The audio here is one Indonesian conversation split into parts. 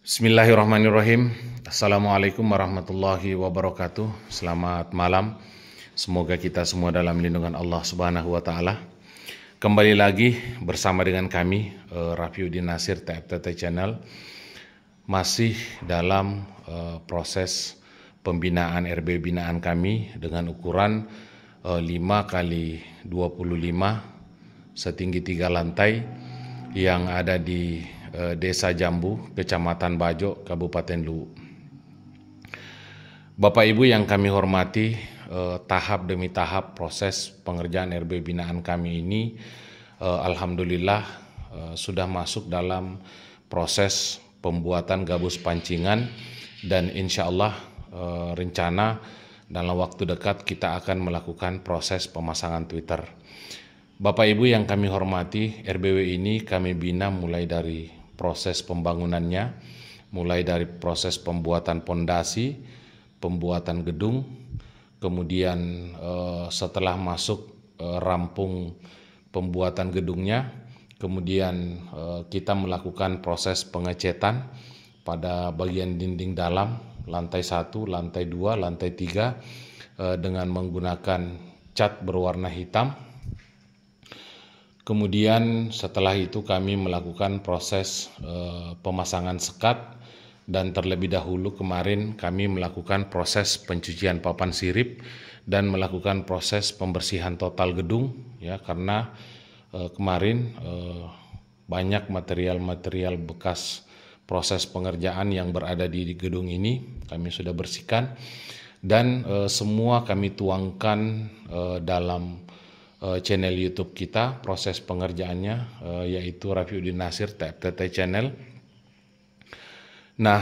Bismillahirrahmanirrahim. Assalamualaikum warahmatullahi wabarakatuh. Selamat malam. Semoga kita semua dalam lindungan Allah Subhanahu wa taala. Kembali lagi bersama dengan kami Rafiuddin Nasir TFTT Channel. Masih dalam proses pembinaan RB binaan kami dengan ukuran 5 kali 25 setinggi 3 lantai yang ada di Desa Jambu, Kecamatan Bajo, Kabupaten Luwu. Bapak Ibu yang kami hormati, tahap demi tahap proses pengerjaan RB binaan kami ini alhamdulillah sudah masuk dalam proses pembuatan gabus pancingan, dan insya Allah rencana dalam waktu dekat kita akan melakukan proses pemasangan Twitter. Bapak Ibu yang kami hormati, RBW ini kami bina mulai dari proses pembangunannya, mulai dari proses pembuatan pondasi, pembuatan gedung, kemudian setelah masuk rampung pembuatan gedungnya, kemudian kita melakukan proses pengecetan pada bagian dinding dalam, lantai 1, lantai 2, lantai 3 dengan menggunakan cat berwarna hitam. Kemudian setelah itu kami melakukan proses pemasangan sekat, dan terlebih dahulu kemarin kami melakukan proses pencucian papan sirip dan melakukan proses pembersihan total gedung, ya, karena kemarin banyak material-material bekas proses pengerjaan yang berada di gedung ini kami sudah bersihkan, dan semua kami tuangkan dalam channel YouTube kita proses pengerjaannya, yaitu Rafiuddin Nasir TFTT Channel. Nah,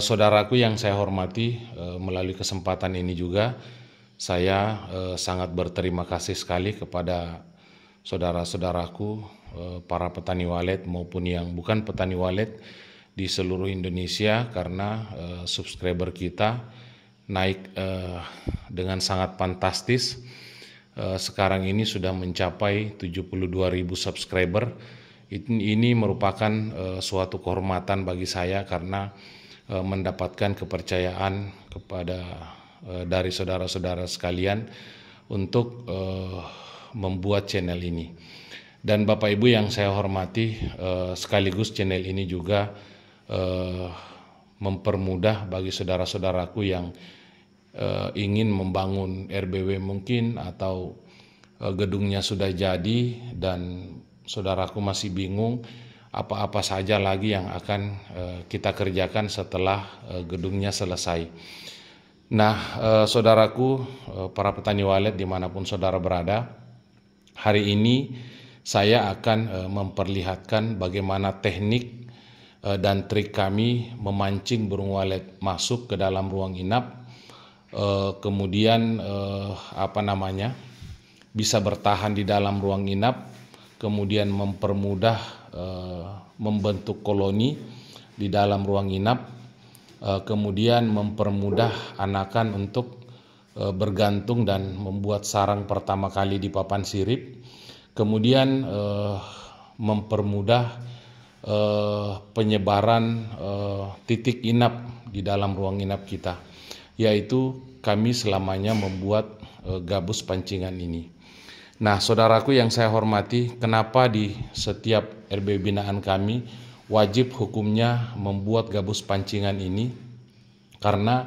saudaraku yang saya hormati, melalui kesempatan ini juga saya sangat berterima kasih sekali kepada saudara-saudaraku, para petani walet maupun yang bukan petani walet di seluruh Indonesia, karena subscriber kita naik dengan sangat fantastis. Sekarang ini sudah mencapai 72.000 subscriber. Ini merupakan suatu kehormatan bagi saya karena mendapatkan kepercayaan dari saudara-saudara sekalian untuk membuat channel ini. Dan Bapak Ibu yang saya hormati, sekaligus channel ini juga mempermudah bagi saudara-saudaraku yang ingin membangun RBW mungkin, atau gedungnya sudah jadi dan saudaraku masih bingung apa-apa saja lagi yang akan kita kerjakan setelah gedungnya selesai. Nah, saudaraku, para petani walet dimanapun saudara berada, hari ini saya akan memperlihatkan bagaimana teknik dan trik kami memancing burung walet masuk ke dalam ruang inap, kemudian bisa bertahan di dalam ruang inap, kemudian mempermudah membentuk koloni di dalam ruang inap, kemudian mempermudah anakan untuk bergantung dan membuat sarang pertama kali di papan sirip, kemudian mempermudah penyebaran titik inap di dalam ruang inap kita, yaitu kami selamanya membuat gabus pancingan ini. Nah, saudaraku yang saya hormati, kenapa di setiap RB binaan kami wajib hukumnya membuat gabus pancingan ini? Karena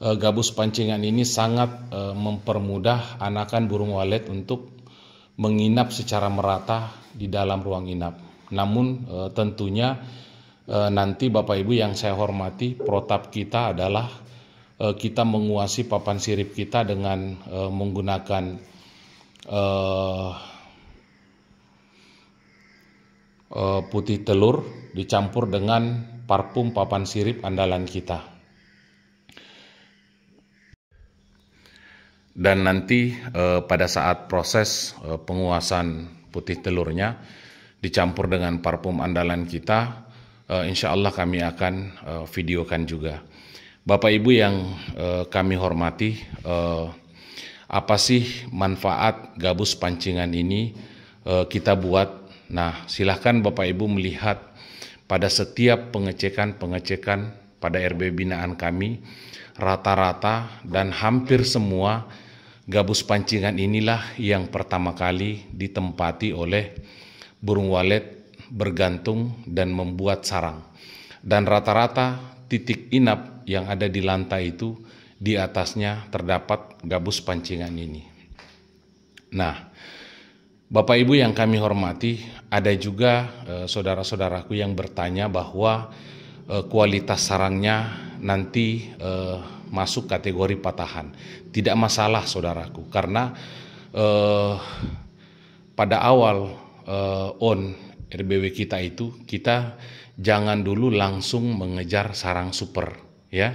gabus pancingan ini sangat mempermudah anakan burung walet untuk menginap secara merata di dalam ruang inap. Namun tentunya nanti Bapak Ibu yang saya hormati, protap kita adalah kita menguasai papan sirip kita dengan menggunakan putih telur dicampur dengan parfum papan sirip andalan kita. Dan nanti pada saat proses penguasan putih telurnya dicampur dengan parfum andalan kita, insya Allah kami akan videokan juga. Bapak Ibu yang kami hormati, apa sih manfaat gabus pancingan ini kita buat? Nah, silahkan Bapak Ibu melihat pada setiap pengecekan pada RB binaan kami, rata-rata dan hampir semua gabus pancingan inilah yang pertama kali ditempati oleh burung walet bergantung dan membuat sarang. Dan rata-rata titik inap yang ada di lantai itu, di atasnya terdapat gabus pancingan ini. Nah, Bapak Ibu yang kami hormati, ada juga saudara-saudaraku yang bertanya bahwa kualitas sarangnya nanti masuk kategori patahan. Tidak masalah saudaraku, karena pada awal RBW kita itu, kita jangan dulu langsung mengejar sarang super, ya.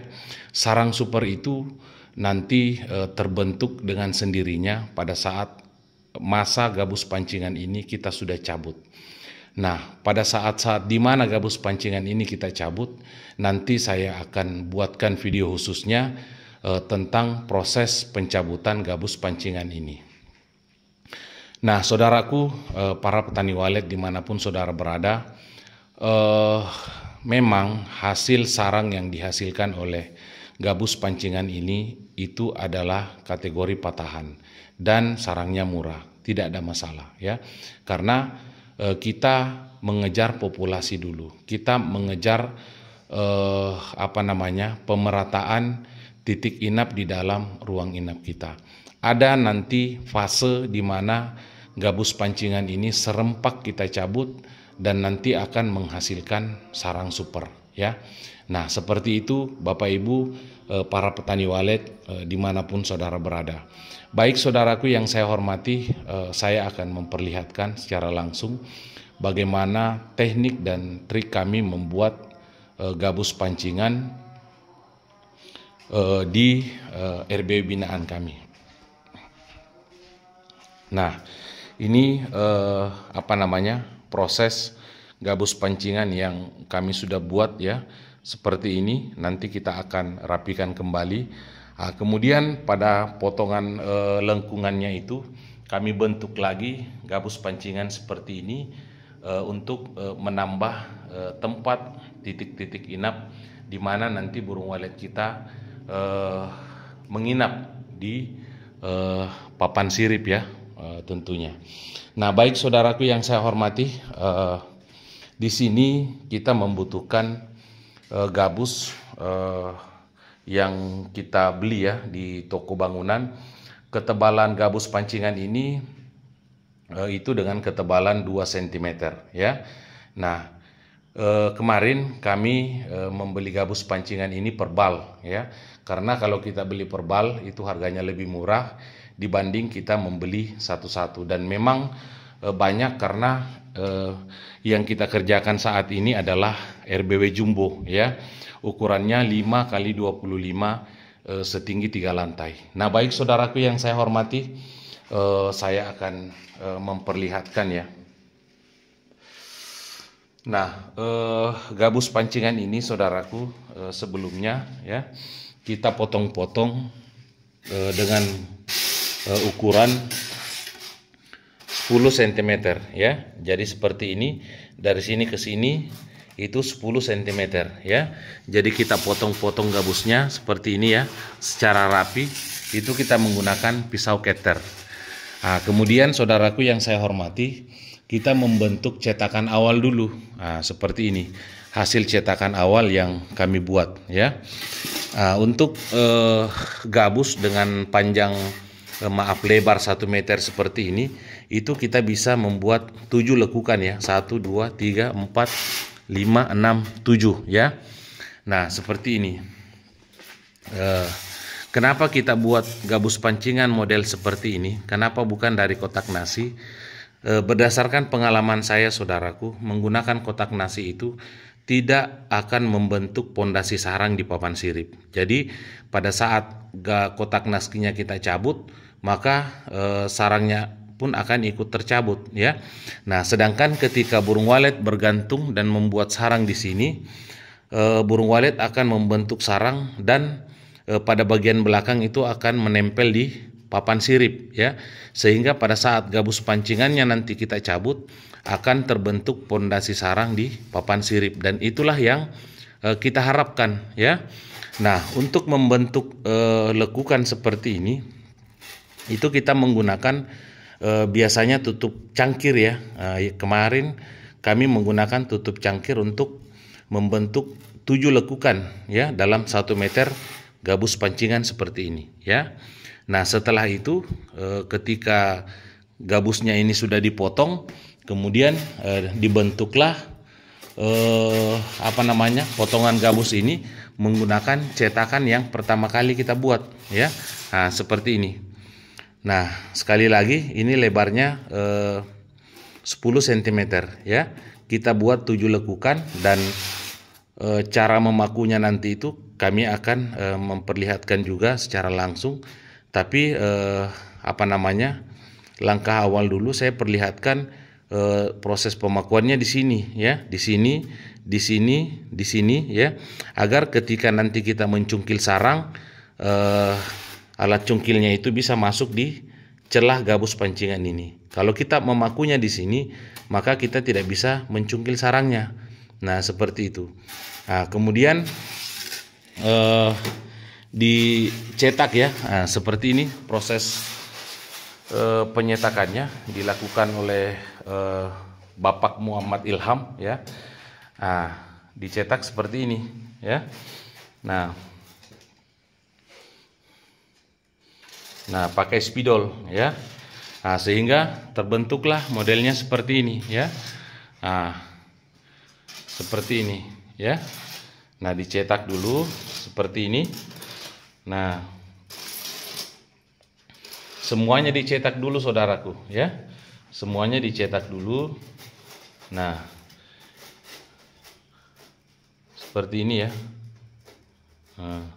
Sarang super itu nanti terbentuk dengan sendirinya pada saat masa gabus pancingan ini kita sudah cabut. Nah, pada saat-saat di mana gabus pancingan ini kita cabut, nanti saya akan buatkan video khususnya tentang proses pencabutan gabus pancingan ini. Nah, saudaraku, para petani walet dimanapun saudara berada, memang hasil sarang yang dihasilkan oleh gabus pancingan ini itu adalah kategori patahan dan sarangnya murah, tidak ada masalah, ya. Karena kita mengejar populasi dulu, kita mengejar pemerataan titik inap di dalam ruang inap kita. Ada nanti fase di mana gabus pancingan ini serempak kita cabut dan nanti akan menghasilkan sarang super, ya. Nah, seperti itu Bapak Ibu para petani walet dimanapun saudara berada. Baik saudaraku yang saya hormati, saya akan memperlihatkan secara langsung bagaimana teknik dan trik kami membuat gabus pancingan di RBW binaan kami. Nah, ini proses gabus pancingan yang kami sudah buat, ya, seperti ini. Nanti kita akan rapikan kembali. Kemudian pada potongan lengkungannya itu kami bentuk lagi gabus pancingan seperti ini untuk menambah tempat titik-titik inap di mana nanti burung walet kita menginap di papan sirip, ya, tentunya. Nah, baik saudaraku yang saya hormati, di sini kita membutuhkan gabus yang kita beli, ya, di toko bangunan. Ketebalan gabus pancingan ini itu dengan ketebalan 2 cm, ya. Nah, kemarin kami membeli gabus pancingan ini per bal, ya. Karena kalau kita beli per bal itu harganya lebih murah dibanding kita membeli satu-satu. Dan memang banyak karena yang kita kerjakan saat ini adalah RBW jumbo, ya. Ukurannya 5 kali 25 setinggi 3 lantai. Nah, baik saudaraku yang saya hormati, saya akan memperlihatkan, ya. Nah, gabus pancingan ini saudaraku, sebelumnya, ya, kita potong-potong dengan ukuran 10 cm, ya. Jadi seperti ini, dari sini ke sini itu 10 cm, ya. Jadi kita potong-potong gabusnya seperti ini, ya, secara rapi. Itu kita menggunakan pisau cutter. Nah, kemudian saudaraku yang saya hormati, kita membentuk cetakan awal dulu. Nah, seperti ini hasil cetakan awal yang kami buat, ya. Nah, untuk gabus dengan panjang lebar 1 meter seperti ini, itu kita bisa membuat 7 lekukan, ya. 1, 2, 3, 4, 5, 6, 7, ya. Nah, seperti ini. Kenapa kita buat gabus pancingan model seperti ini? Kenapa bukan dari kotak nasi? Berdasarkan pengalaman saya saudaraku, menggunakan kotak nasi itu tidak akan membentuk pondasi sarang di papan sirip. Jadi pada saat kotak nasinya kita cabut, maka sarangnya pun akan ikut tercabut, ya. Nah, sedangkan ketika burung walet bergantung dan membuat sarang di sini, burung walet akan membentuk sarang dan pada bagian belakang itu akan menempel di papan sirip ya, sehingga pada saat gabus pancingannya nanti kita cabut akan terbentuk pondasi sarang di papan sirip, dan itulah yang kita harapkan ya. Nah, untuk membentuk lekukan seperti ini itu kita menggunakan biasanya tutup cangkir ya. Kemarin kami menggunakan tutup cangkir untuk membentuk 7 lekukan ya dalam 1 meter gabus pancingan seperti ini ya. Nah, setelah itu ketika gabusnya ini sudah dipotong, kemudian dibentuklah potongan gabus ini menggunakan cetakan yang pertama kali kita buat ya. Nah, seperti ini. Nah, sekali lagi ini lebarnya 10 cm ya. Kita buat 7 lekukan, dan cara memakunya nanti itu kami akan memperlihatkan juga secara langsung. Tapi langkah awal dulu saya perlihatkan proses pemakuannya di sini ya, di sini, di sini, di sini ya, agar ketika nanti kita mencungkil sarang, alat cungkilnya itu bisa masuk di celah gabus pancingan ini. Kalau kita memakunya di sini, maka kita tidak bisa mencungkil sarangnya. Nah, seperti itu. Nah, kemudian dicetak ya. Nah, seperti ini proses penyetakannya dilakukan oleh Bapak Muhammad Ilham ya. Nah, dicetak seperti ini ya. Nah, pakai spidol ya. Nah, sehingga terbentuklah modelnya seperti ini ya. Nah, seperti ini ya. Nah, dicetak dulu seperti ini. Nah, semuanya dicetak dulu saudaraku ya. Semuanya dicetak dulu. Nah, seperti ini ya. Nah,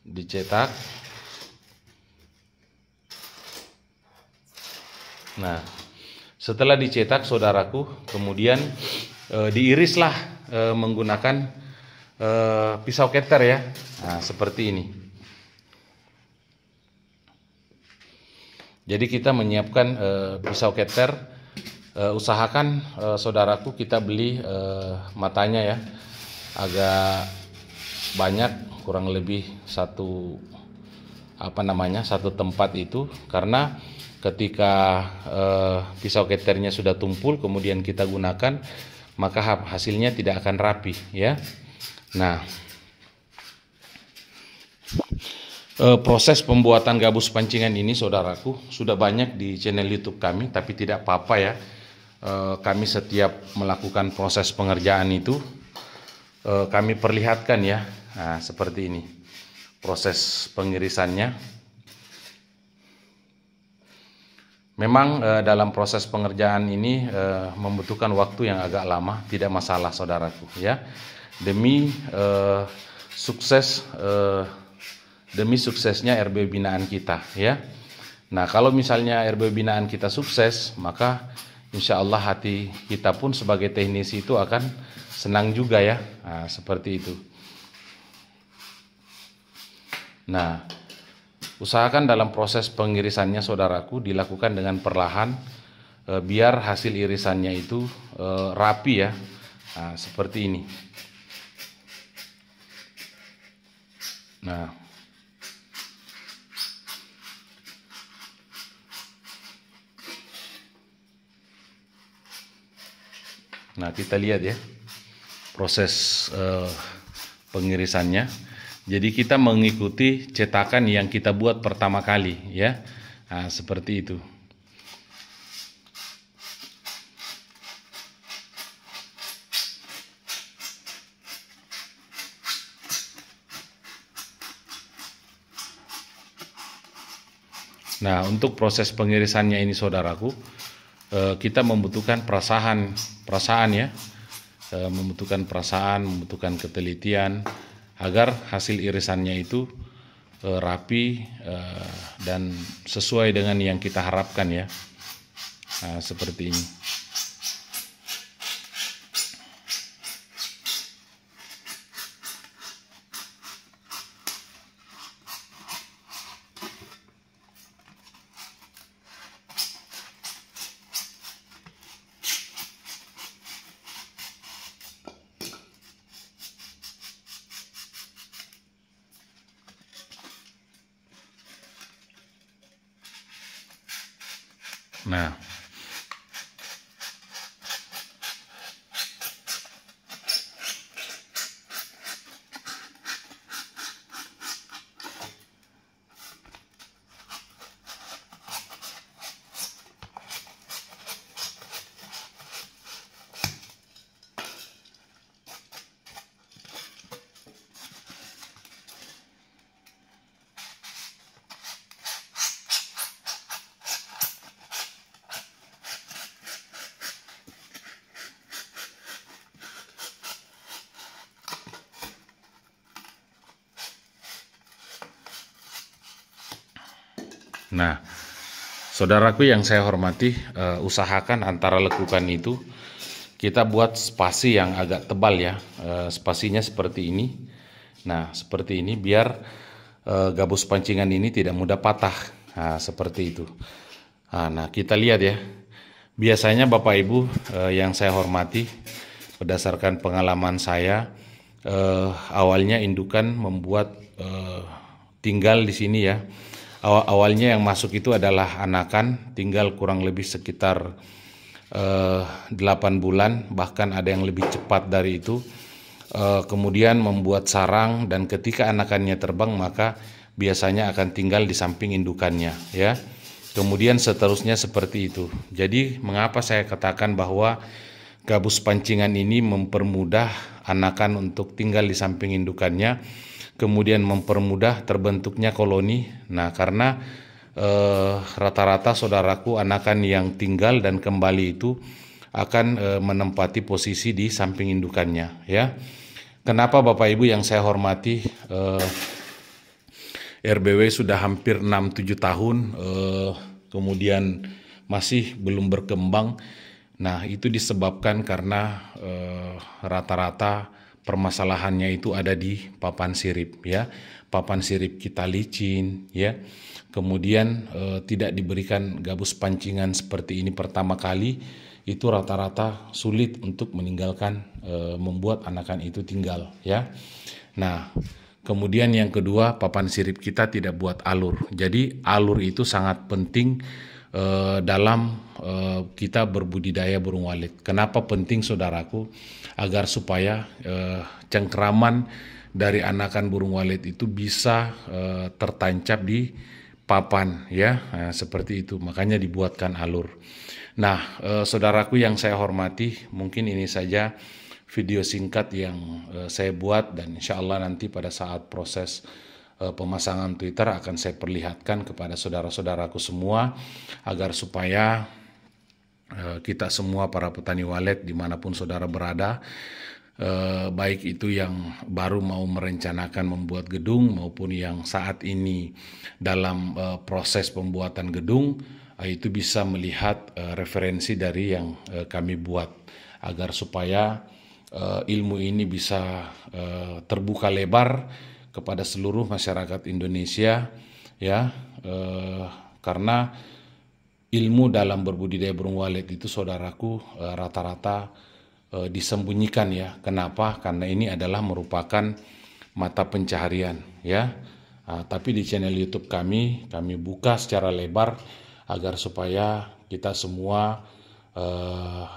dicetak. Nah, setelah dicetak saudaraku, kemudian diirislah menggunakan pisau keter ya. Nah, seperti ini. Jadi kita menyiapkan pisau keter. Usahakan saudaraku kita beli matanya ya, agak banyak, kurang lebih satu tempat itu, karena ketika pisau keternya sudah tumpul kemudian kita gunakan, maka hasilnya tidak akan rapi ya. Nah, proses pembuatan gabus pancingan ini saudaraku sudah banyak di channel YouTube kami, tapi tidak apa-apa ya. Kami setiap melakukan proses pengerjaan itu kami perlihatkan ya. Nah, seperti ini proses pengirisannya. Memang dalam proses pengerjaan ini membutuhkan waktu yang agak lama, tidak masalah saudaraku ya. Demi suksesnya RB binaan kita ya. Nah, kalau misalnya RB binaan kita sukses, maka insya Allah hati kita pun sebagai teknisi itu akan senang juga ya. Nah, seperti itu. Nah, usahakan dalam proses pengirisannya saudaraku dilakukan dengan perlahan, biar hasil irisannya itu rapi ya. Nah, seperti ini. Nah, kita lihat ya proses pengirisannya. Jadi kita mengikuti cetakan yang kita buat pertama kali ya. Nah, seperti itu. Nah, untuk proses pengirisannya ini saudaraku, kita membutuhkan perasaan ya, membutuhkan perasaan, membutuhkan ketelitian agar hasil irisannya itu rapi dan sesuai dengan yang kita harapkan ya. Nah, seperti ini. Nah, Nah, saudaraku yang saya hormati, usahakan antara lekukan itu kita buat spasi yang agak tebal ya, spasinya seperti ini. Nah, seperti ini biar gabus pancingan ini tidak mudah patah. Nah, seperti itu. Nah, kita lihat ya. Biasanya Bapak Ibu yang saya hormati, berdasarkan pengalaman saya, awalnya indukan membuat tinggal di sini ya. Awalnya yang masuk itu adalah anakan, tinggal kurang lebih sekitar 8 bulan, bahkan ada yang lebih cepat dari itu. Kemudian membuat sarang, dan ketika anakannya terbang maka biasanya akan tinggal di samping indukannya ya. Kemudian seterusnya seperti itu. Jadi mengapa saya katakan bahwa gabus pancingan ini mempermudah anakan untuk tinggal di samping indukannya, kemudian mempermudah terbentuknya koloni. Nah, karena rata-rata saudaraku anakan yang tinggal dan kembali itu akan menempati posisi di samping indukannya ya. Kenapa Bapak Ibu yang saya hormati, RBW sudah hampir 6-7 tahun kemudian masih belum berkembang. Nah, itu disebabkan karena rata-rata permasalahannya itu ada di papan sirip ya. Papan sirip kita licin ya. Kemudian tidak diberikan gabus pancingan seperti ini pertama kali, itu rata-rata sulit untuk meninggalkan membuat anakan itu tinggal ya. Nah, kemudian yang kedua, papan sirip kita tidak buat alur. Jadi alur itu sangat penting dalam kita berbudidaya burung walet. Kenapa penting saudaraku? Agar supaya cengkraman dari anakan burung walet itu bisa tertancap di papan ya. Nah, seperti itu, makanya dibuatkan alur. Nah, saudaraku yang saya hormati, mungkin ini saja video singkat yang saya buat, dan insya Allah nanti pada saat proses pemasangan Twitter akan saya perlihatkan kepada saudara-saudaraku semua, agar supaya kita semua para petani walet dimanapun saudara berada, baik itu yang baru mau merencanakan membuat gedung maupun yang saat ini dalam proses pembuatan gedung, itu bisa melihat referensi dari yang kami buat, agar supaya ilmu ini bisa terbuka lebar kepada seluruh masyarakat Indonesia ya, karena ilmu dalam berbudidaya burung walet itu saudaraku rata-rata disembunyikan ya. Kenapa? Karena ini adalah merupakan mata pencaharian ya. Tapi di channel YouTube kami buka secara lebar agar supaya kita semua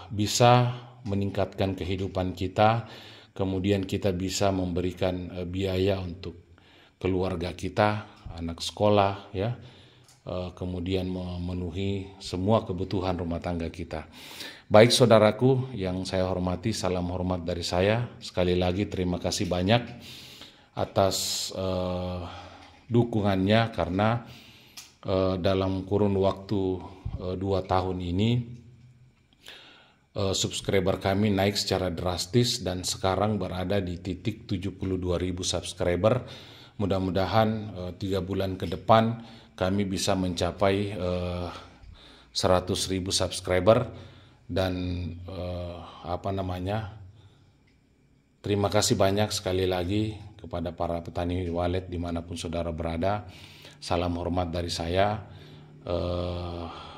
bisa meningkatkan kehidupan kita, kemudian kita bisa memberikan biaya untuk keluarga kita, anak sekolah ya, kemudian memenuhi semua kebutuhan rumah tangga kita. Baik saudaraku yang saya hormati, salam hormat dari saya. Sekali lagi terima kasih banyak atas dukungannya, karena dalam kurun waktu 2 tahun ini subscriber kami naik secara drastis dan sekarang berada di titik 72.000 subscriber. Mudah-mudahan 3 bulan ke depan kami bisa mencapai 100.000 subscriber, dan terima kasih banyak sekali lagi kepada para petani walet dimanapun saudara berada. Salam hormat dari saya.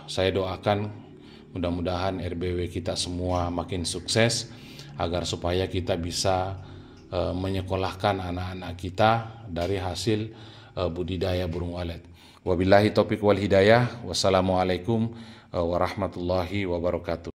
Saya doakan mudah-mudahan RBW kita semua makin sukses, agar supaya kita bisa menyekolahkan anak-anak kita dari hasil budidaya burung walet. Wabillahi taufiq wal hidayah. Wassalamualaikum warahmatullahi wabarakatuh.